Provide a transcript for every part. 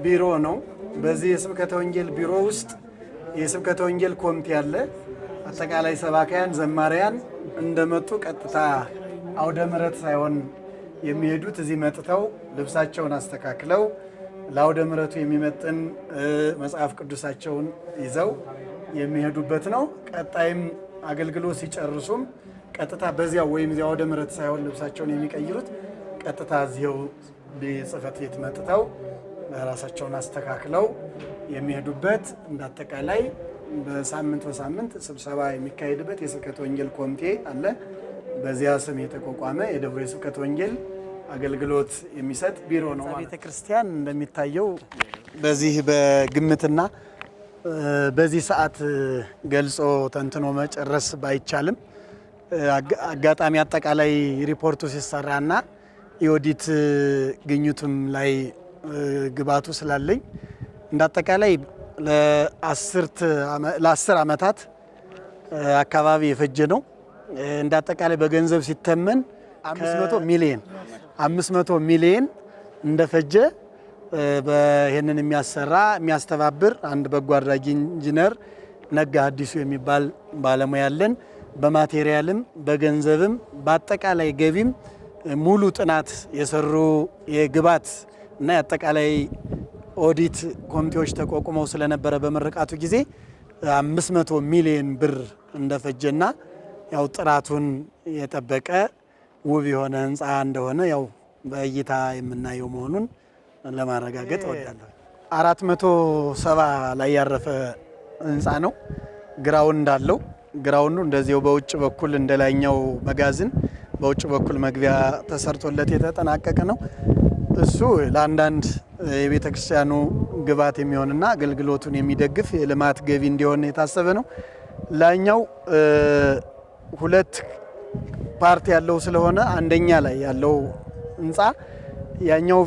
ቢሮ ነው። በዚህ የስብከተ ወንጌል ቢሮ ውስጥ የስብከተ ወንጌል ኮሚቴ አለ። አጠቃላይ ሰባካያን ዘማሪያን እንደመጡ ቀጥታ አውደ ምሕረት ሳይሆን የሚሄዱት እዚህ መጥተው ልብሳቸውን አስተካክለው ለአውደ ምሕረቱ የሚመጥን መጽሐፍ ቅዱሳቸውን ይዘው የሚሄዱበት ነው። ቀጣይም አገልግሎት ሲጨርሱም ቀጥታ በዚያው ወይም እዚያው አውደ ምሕረት ሳይሆን ልብሳቸውን የሚቀይሩት ቀጥታ እዚያው ጽሕፈት ቤት መጥተው ራሳቸውን አስተካክለው የሚሄዱበት እንዳጠቃላይ በሳምንት ስብሰባ የሚካሄድበት የስብከተ ወንጌል ኮሚቴ አለ። በዚያ ስም የተቋቋመ የደብረ ስብከተ ወንጌል አገልግሎት የሚሰጥ ቢሮ ነው። ቤተ ክርስቲያን እንደሚታየው በዚህ በግምትና በዚህ ሰዓት ገልጾ ተንትኖ መጨረስ ባይቻልም አጋጣሚ አጠቃላይ ሪፖርቱ ሲሰራና የኦዲት ግኝቱም ላይ ግባቱ ስላለኝ እንዳጠቃላይ ለ10 ዓመታት አካባቢ የፈጀ ነው። እንዳጠቃላይ በገንዘብ ሲተመን 500 ሚሊዮን እንደፈጀ በይሄንን የሚያስተባብር አንድ በጎ አድራጊ ኢንጂነር ነጋ አዲሱ የሚባል ባለሙያ አለን። በማቴሪያልም በገንዘብም በአጠቃላይ ገቢም ሙሉ ጥናት የሰሩ የግባት እና የአጠቃላይ ኦዲት ኮሚቴዎች ተቋቁመው ስለነበረ በመረቃቱ ጊዜ 500 ሚሊዮን ብር እንደፈጀና ያው ጥራቱን የጠበቀ ውብ የሆነ ህንፃ እንደሆነ ያው በእይታ የምናየው መሆኑን ለማረጋገጥ እወዳለሁ። 470 ላይ ያረፈ ህንፃ ነው። ግራውንድ አለው። ግራውንዱ እንደዚያው በውጭ በኩል እንደላይኛው መጋዘን በውጭ በኩል መግቢያ ተሰርቶለት የተጠናቀቀ ነው። እሱ ለአንዳንድ የቤተ ክርስቲያኑ ግብዓት የሚሆንና አገልግሎቱን የሚደግፍ የልማት ገቢ እንዲሆን የታሰበ ነው። ላይኛው ሁለት ፓርቲ ያለው ስለሆነ አንደኛ ላይ ያለው ህንፃ ያኛው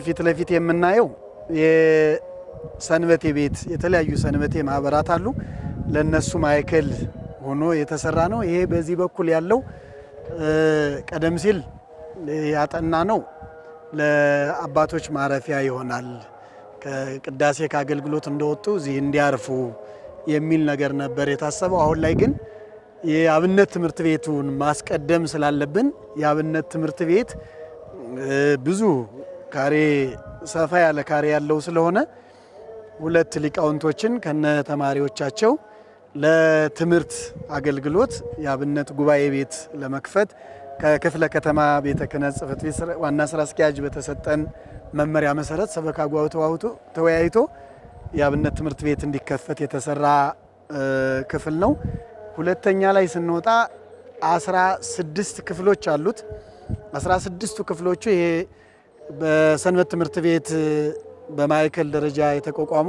ፊት ለፊት የምናየው የሰንበቴ ቤት የተለያዩ ሰንበቴ ማህበራት አሉ። ለነሱ ማዕከል ሆኖ የተሰራ ነው። ይሄ በዚህ በኩል ያለው ቀደም ሲል ያጠና ነው ለአባቶች ማረፊያ ይሆናል፣ ከቅዳሴ ከአገልግሎት እንደወጡ እዚህ እንዲያርፉ የሚል ነገር ነበር የታሰበው። አሁን ላይ ግን የአብነት ትምህርት ቤቱን ማስቀደም ስላለብን የአብነት ትምህርት ቤት ብዙ ካሬ ሰፋ ያለ ካሬ ያለው ስለሆነ ሁለት ሊቃውንቶችን ከነ ተማሪዎቻቸው ለትምህርት አገልግሎት የአብነት ጉባኤ ቤት ለመክፈት ከክፍለ ከተማ ቤተ ክህነት ጽሕፈት ቤት ዋና ስራ አስኪያጅ በተሰጠን መመሪያ መሰረት ሰበካ ጉባኤው ተወያይቶ የአብነት ትምህርት ቤት እንዲከፈት የተሰራ ክፍል ነው። ሁለተኛ ላይ ስንወጣ 16 ክፍሎች አሉት። 16ቱ ክፍሎቹ ይሄ በሰንበት ትምህርት ቤት በማዕከል ደረጃ የተቋቋሙ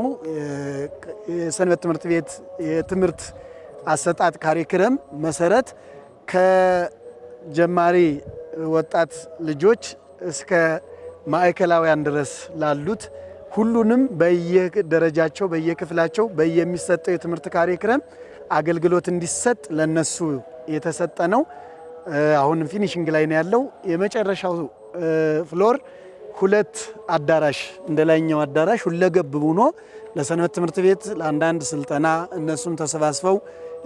የሰንበት ትምህርት ቤት የትምህርት አሰጣጥ ካሪክለም መሰረት ከጀማሪ ወጣት ልጆች እስከ ማዕከላውያን ድረስ ላሉት ሁሉንም በየደረጃቸው በየክፍላቸው በየሚሰጠው የትምህርት ካሪክለም አገልግሎት እንዲሰጥ ለነሱ የተሰጠ ነው። አሁን ፊኒሺንግ ላይ ነው ያለው። የመጨረሻው ፍሎር ሁለት አዳራሽ እንደላይኛው አዳራሽ ሁለገብ ሆኖ ለሰንበት ትምህርት ቤት ለአንዳንድ ስልጠና እነሱም ተሰባስበው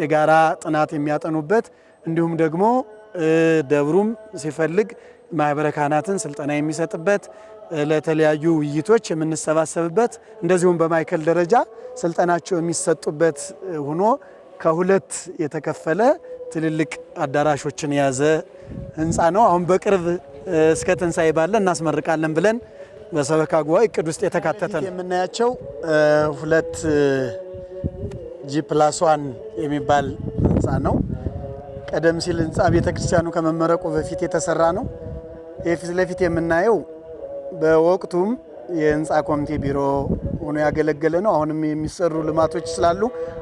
የጋራ ጥናት የሚያጠኑበት እንዲሁም ደግሞ ደብሩም ሲፈልግ ማህበረ ካህናትን ስልጠና የሚሰጥበት ለተለያዩ ውይይቶች የምንሰባሰብበት እንደዚሁም በማዕከል ደረጃ ስልጠናቸው የሚሰጡበት ሆኖ ከሁለት የተከፈለ ትልልቅ አዳራሾችን የያዘ ህንፃ ነው። አሁን በቅርብ እስከ ትንሣኤ ባለ እናስመርቃለን ብለን በሰበካ ጉባኤ እቅድ ውስጥ የተካተተ ነው። የምናያቸው ሁለት G+1 የሚባል ህንፃ ነው። ቀደም ሲል ህንፃ ቤተክርስቲያኑ ከመመረቁ በፊት የተሰራ ነው። የፊት ለፊት የምናየው በወቅቱም የህንፃ ኮሚቴ ቢሮ ሆኖ ያገለገለ ነው። አሁንም የሚሰሩ ልማቶች ስላሉ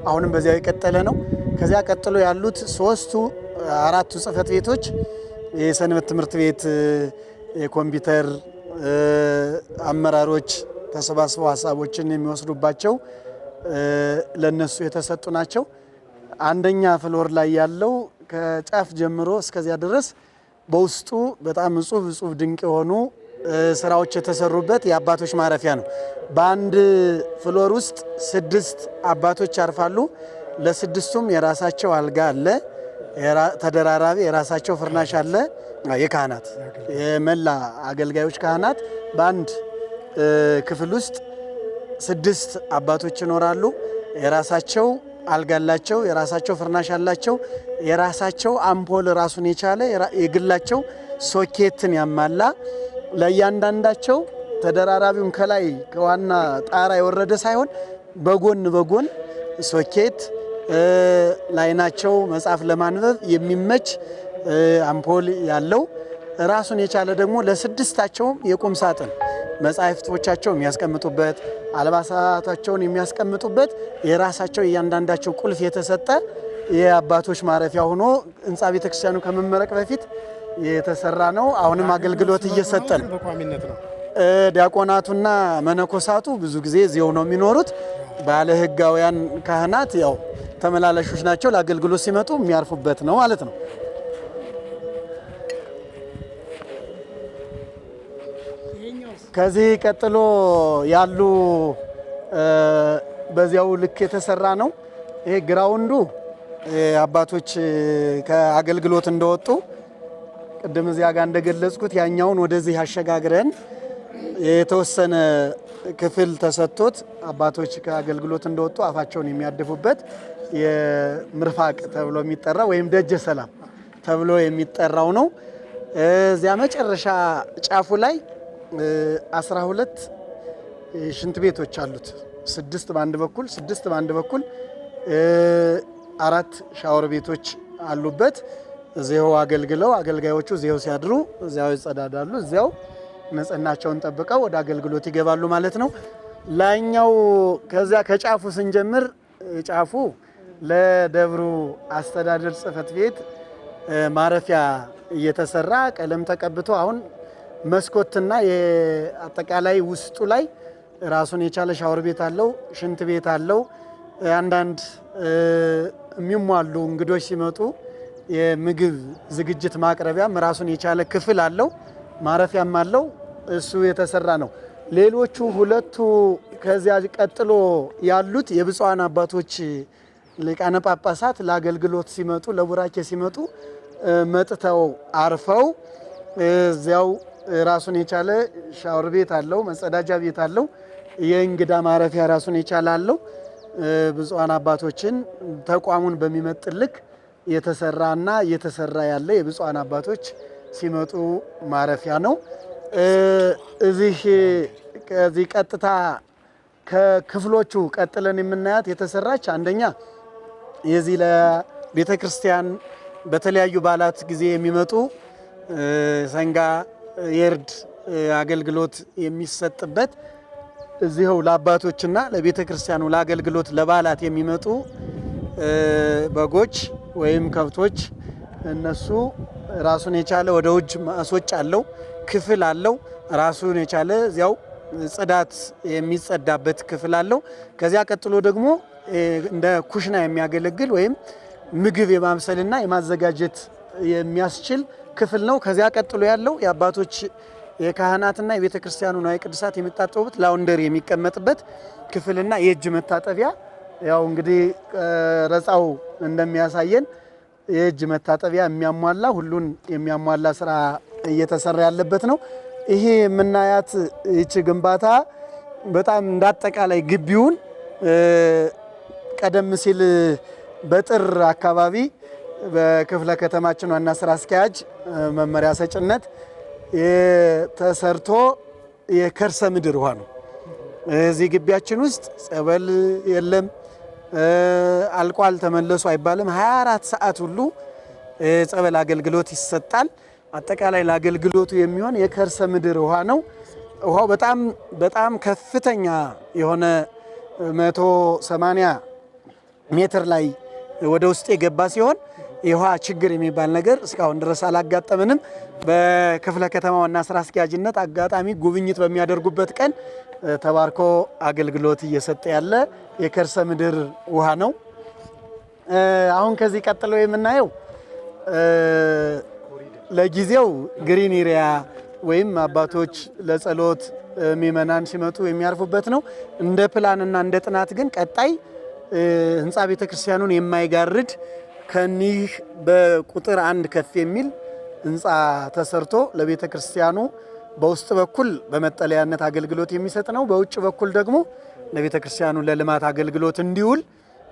አሁንም በዚያው የቀጠለ ነው። ከዚያ ቀጥሎ ያሉት አራቱ ጽሕፈት ቤቶች የሰንበት ትምህርት ቤት የኮምፒውተር አመራሮች ተሰባስበው ሀሳቦችን የሚወስዱባቸው ለነሱ የተሰጡ ናቸው። አንደኛ ፍሎር ላይ ያለው ከጫፍ ጀምሮ እስከዚያ ድረስ በውስጡ በጣም እጹብ ድንቅ የሆኑ ስራዎች የተሰሩበት የአባቶች ማረፊያ ነው። በአንድ ፍሎር ውስጥ 6 አባቶች ያርፋሉ። ለስድስቱም የራሳቸው አልጋ አለ፣ ተደራራቢ የራሳቸው ፍርናሽ አለ። የካህናት የመላ አገልጋዮች ካህናት በአንድ ክፍል ውስጥ 6 አባቶች ይኖራሉ። የራሳቸው አልጋ አላቸው፣ የራሳቸው ፍርናሽ አላቸው፣ የራሳቸው አምፖል ራሱን የቻለ የግላቸው ሶኬትን ያማላ ለእያንዳንዳቸው ተደራራቢውን ከላይ ከዋና ጣራ የወረደ ሳይሆን በጎን ሶኬት ላይናቸው መጽሐፍ ለማንበብ የሚመች አምፖል ያለው ራሱን የቻለ ደግሞ ለስድስታቸውም የቁም ሳጥን መጻሕፍቶቻቸው የሚያስቀምጡበት አልባሳታቸውን የሚያስቀምጡበት የራሳቸው እያንዳንዳቸው ቁልፍ የተሰጠ የአባቶች ማረፊያ ሆኖ ሕንጻ ቤተክርስቲያኑ ከመመረቅ በፊት የተሰራ ነው። አሁንም አገልግሎት እየሰጠ ነው። ዲያቆናቱና መነኮሳቱ ብዙ ጊዜ እዚያው ነው የሚኖሩት። ባለ ሕጋውያን ካህናት ያው ተመላለሾች ናቸው። ለአገልግሎት ሲመጡ የሚያርፉበት ነው ማለት ነው። ከዚህ ቀጥሎ ያሉ በዚያው ልክ የተሰራ ነው። ይሄ ግራውንዱ አባቶች ከአገልግሎት እንደወጡ ቅድም እዚያ ጋር እንደገለጽኩት ያኛውን ወደዚህ አሸጋግረን የተወሰነ ክፍል ተሰጥቶት አባቶች ከአገልግሎት እንደወጡ አፋቸውን የሚያድፉበት የምርፋቅ ተብሎ የሚጠራ ወይም ደጀ ሰላም ተብሎ የሚጠራው ነው። እዚያ መጨረሻ ጫፉ ላይ 12 ሽንት ቤቶች አሉት። 6 በአንድ በኩል 6 በአንድ በኩል 4 ሻወር ቤቶች አሉበት። እዚያው አገልግለው አገልጋዮቹ እዚያው ሲያድሩ እዚያው ይጸዳዳሉ። እዚያው ንጽህናቸውን ጠብቀው ወደ አገልግሎት ይገባሉ ማለት ነው። ላይኛው ከዚያ ከጫፉ ስንጀምር ጫፉ ለደብሩ አስተዳደር ጽሕፈት ቤት ማረፊያ እየተሰራ ቀለም ተቀብቶ አሁን መስኮትና የአጠቃላይ ውስጡ ላይ ራሱን የቻለ ሻወር ቤት አለው፣ ሽንት ቤት አለው። አንዳንድ የሚሟሉ እንግዶች ሲመጡ የምግብ ዝግጅት ማቅረቢያም ራሱን የቻለ ክፍል አለው፣ ማረፊያም አለው። እሱ የተሰራ ነው። ሌሎቹ ሁለቱ ከዚያ ቀጥሎ ያሉት የብፁዓን አባቶች ሊቃነ ጳጳሳት ለአገልግሎት ሲመጡ ለቡራኬ ሲመጡ መጥተው አርፈው እዚያው ራሱን የቻለ ሻወር ቤት አለው፣ መጸዳጃ ቤት አለው፣ የእንግዳ ማረፊያ ራሱን የቻለ አለው። ብፁዓን አባቶችን ተቋሙን በሚመጥን ልክ የተሰራና እየተሰራ ያለ የብፁዓን አባቶች ሲመጡ ማረፊያ ነው። ከዚህ ቀጥታ ከክፍሎቹ ቀጥለን የምናያት የተሰራች አንደኛ የዚህ ለቤተ ክርስቲያን በተለያዩ በዓላት ጊዜ የሚመጡ ሰንጋ የእርድ አገልግሎት የሚሰጥበት እዚህው ለአባቶችና ለቤተ ክርስቲያኑ ለአገልግሎት ለበዓላት የሚመጡ በጎች ወይም ከብቶች እነሱ ራሱን የቻለ ወደ ውጭ ማስወጫ አለው፣ ክፍል አለው። ራሱን የቻለ እዚያው ጽዳት የሚጸዳበት ክፍል አለው። ከዚያ ቀጥሎ ደግሞ እንደ ኩሽና የሚያገለግል ወይም ምግብ የማብሰልና የማዘጋጀት የሚያስችል ክፍል ነው። ከዚያ ቀጥሎ ያለው የአባቶች የካህናትና የቤተ ክርስቲያኑ ንዋየ ቅድሳት የሚታጠቡበት ላውንደሪ የሚቀመጥበት ክፍልና የእጅ መታጠቢያ ያው እንግዲህ ረጻው እንደሚያሳየን የእጅ መታጠቢያ የሚያሟላ ሁሉን የሚያሟላ ስራ እየተሰራ ያለበት ነው። ይሄ የምናያት ይቺ ግንባታ በጣም እንዳጠቃላይ ግቢውን ቀደም ሲል በጥር አካባቢ በክፍለ ከተማችን ዋና ስራ አስኪያጅ መመሪያ ሰጭነት ተሰርቶ የከርሰ ምድር ውሃ ነው። እዚህ ግቢያችን ውስጥ ጸበል የለም፣ አልቋል ተመለሱ አይባልም። 24 ሰዓት ሁሉ ጸበል አገልግሎት ይሰጣል። አጠቃላይ ለአገልግሎቱ የሚሆን የከርሰ ምድር ውሃ ነው። ውሃው በጣም ከፍተኛ የሆነ 180 ሜትር ላይ ወደ ውስጥ የገባ ሲሆን የውሃ ችግር የሚባል ነገር እስካሁን ድረስ አላጋጠምንም። በክፍለ ከተማ ዋና ስራ አስኪያጅነት አጋጣሚ ጉብኝት በሚያደርጉበት ቀን ተባርኮ አገልግሎት እየሰጠ ያለ የከርሰ ምድር ውሃ ነው። አሁን ከዚህ ቀጥሎ የምናየው ለጊዜው ግሪን ኤሪያ ወይም አባቶች ለጸሎት ምእመናን ሲመጡ የሚያርፉበት ነው። እንደ ፕላንና እንደ ጥናት ግን ቀጣይ ህንፃ ቤተክርስቲያኑን የማይጋርድ ከኒህ በቁጥር 1 ከፍ የሚል ህንፃ ተሰርቶ ለቤተክርስቲያኑ በውስጥ በኩል በመጠለያነት አገልግሎት የሚሰጥ ነው። በውጭ በኩል ደግሞ ለቤተክርስቲያኑ ለልማት አገልግሎት እንዲውል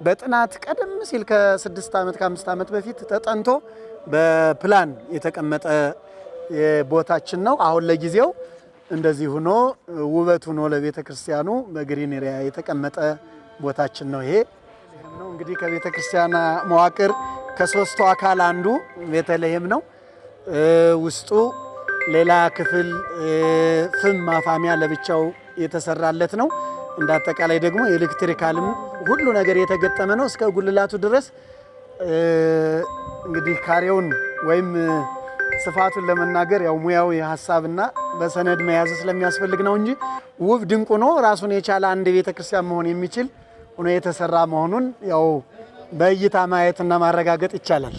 በጥናት ቀደም ሲል ከ6 ዓመት ከ5 ዓመት በፊት ተጠንቶ በፕላን የተቀመጠ ቦታችን ነው። አሁን ለጊዜው እንደዚህ ሆኖ ውበት ሆኖ ለቤተክርስቲያኑ በግሪን ኤሪያ የተቀመጠ ቦታችን ነው። ይሄ ነው እንግዲህ ከቤተክርስቲያና መዋቅር ከሶስቱ አካል አንዱ ቤተልሔም ነው። ውስጡ ሌላ ክፍል ፍም ማፋሚያ ለብቻው የተሰራለት ነው። እንዳጠቃላይ ደግሞ ኤሌክትሪካልም ሁሉ ነገር የተገጠመ ነው እስከ ጉልላቱ ድረስ። እንግዲህ ካሬውን ወይም ስፋቱን ለመናገር ያው ሙያዊ ሐሳብና በሰነድ መያዝ ስለሚያስፈልግ ነው እንጂ ውብ ድንቁ ነው። ራሱን የቻለ አንድ ቤተክርስቲያን መሆን የሚችል ሆኖ የተሰራ መሆኑን ያው በእይታ ማየትና ማረጋገጥ ይቻላል።